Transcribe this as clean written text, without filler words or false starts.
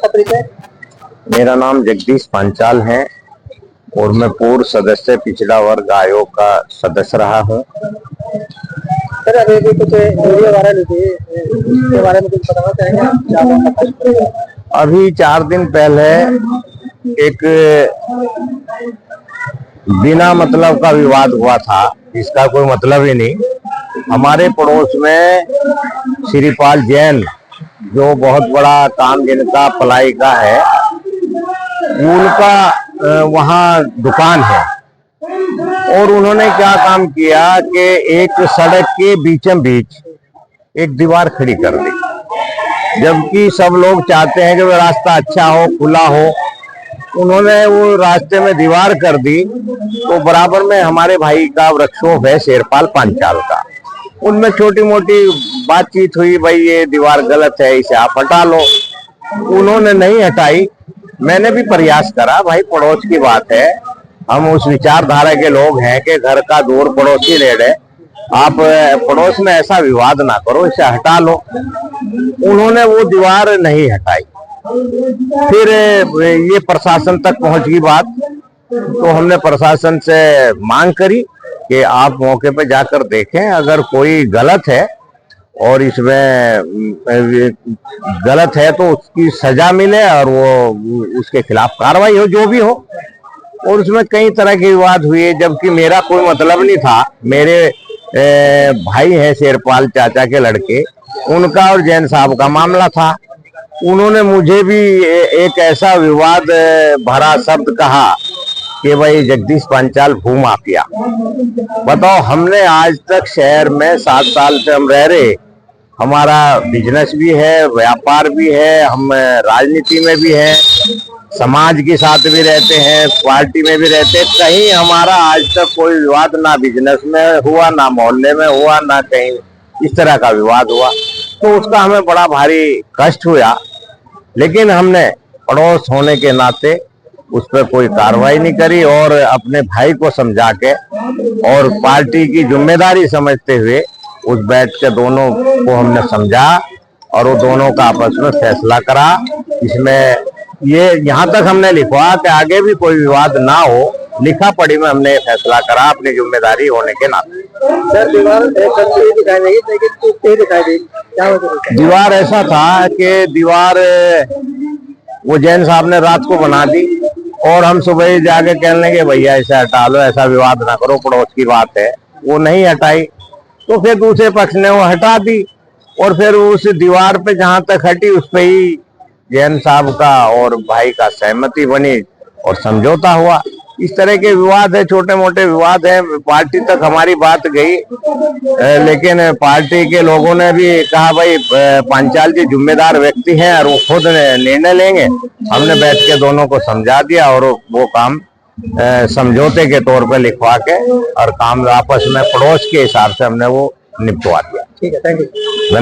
आपका परिचय? मेरा नाम जगदीश पांचाल है और मैं पूर्व सदस्य पिछड़ा वर्ग आयोग का सदस्य रहा हूँ। सर अभी भी कुछ वीडियो वायरल हुई थी, इसके बारे में कुछ बताना चाहेंगे? अभी 4 दिन पहले एक बिना मतलब का विवाद हुआ था, इसका कोई मतलब ही नहीं। हमारे पड़ोस में श्रीपाल जैन, जो बहुत बड़ा काम जिनका पलाई का है, उनका वहाँ दुकान है और उन्होंने क्या काम किया कि एक सड़क के बीचों बीच एक दीवार खड़ी कर दी, जबकि सब लोग चाहते हैं कि वो रास्ता अच्छा हो, खुला हो। उन्होंने वो रास्ते में दीवार कर दी, तो बराबर में हमारे भाई का वृक्षोप है शेरपाल पांचाल का, उनमें छोटी मोटी बातचीत हुई, भाई ये दीवार गलत है, इसे आप हटा लो। उन्होंने नहीं हटाई। मैंने भी प्रयास करा, भाई पड़ोस की बात है, हम उस विचारधारा के लोग हैं कि घर का दूर पड़ोसी ले ले, आप पड़ोस में ऐसा विवाद ना करो, इसे हटा लो। उन्होंने वो दीवार नहीं हटाई। फिर ये प्रशासन तक पहुंच गई बात, तो हमने प्रशासन से मांग करी कि आप मौके पे जाकर देखें, अगर कोई गलत है और इसमें गलत है तो उसकी सजा मिले और वो उसके खिलाफ कार्रवाई हो, जो भी हो। और उसमें कई तरह के विवाद हुए, जबकि मेरा कोई मतलब नहीं था। मेरे भाई हैं शेरपाल चाचा के लड़के, उनका और जैन साहब का मामला था। उन्होंने मुझे भी एक ऐसा विवाद भरा शब्द कहा कि भाई जगदीश पांचाल भूमाफिया। बताओ, हमने आज तक शहर में 7 साल से हम रह रहे, हमारा बिजनेस भी है, व्यापार भी है, हम राजनीति में भी है, समाज के साथ भी रहते हैं, पार्टी में भी रहते हैं। कहीं हमारा आज तक कोई विवाद ना बिजनेस में हुआ, ना मोहल्ले में हुआ, ना कहीं इस तरह का विवाद हुआ। तो उसका हमें बड़ा भारी कष्ट हुआ, लेकिन हमने पड़ोस होने के नाते उस पर कोई कार्रवाई नहीं करी और अपने भाई को समझा के और पार्टी की जिम्मेदारी समझते हुए उस बैठ के दोनों को हमने समझा और वो दोनों का आपस में फैसला करा। इसमें ये यहाँ तक हमने लिखवा कि आगे भी कोई विवाद ना हो, लिखा पढ़ी में हमने फैसला करा अपनी जिम्मेदारी होने के नाते। सर दीवार दिखाई देगी, लेकिन दिखाई देगी क्या? दीवार ऐसा था कि दीवार वो जैन साहब ने रात को बना दी और हम सुबह जाके कहने लगे भैया इसे हटा लो, ऐसा विवाद ना करो, पड़ोस की बात है। वो नहीं हटाई, तो फिर दूसरे पक्ष ने वो हटा दी और फिर उस दीवार पे जहां तक हटी उस पे ही जैन साहब का और भाई का सहमति बनी और समझौता हुआ। इस तरह के विवाद है, छोटे मोटे विवाद है। पार्टी तक हमारी बात गई, लेकिन पार्टी के लोगों ने भी कहा भाई पांचाल जी जिम्मेदार व्यक्ति हैं और वो खुद निर्णय लेंगे। हमने बैठ के दोनों को समझा दिया और वो काम समझौते के तौर पर लिखवा के और काम आपस में पड़ोस के हिसाब से हमने वो निपटवा दिया। ठीक है, थैंक यू।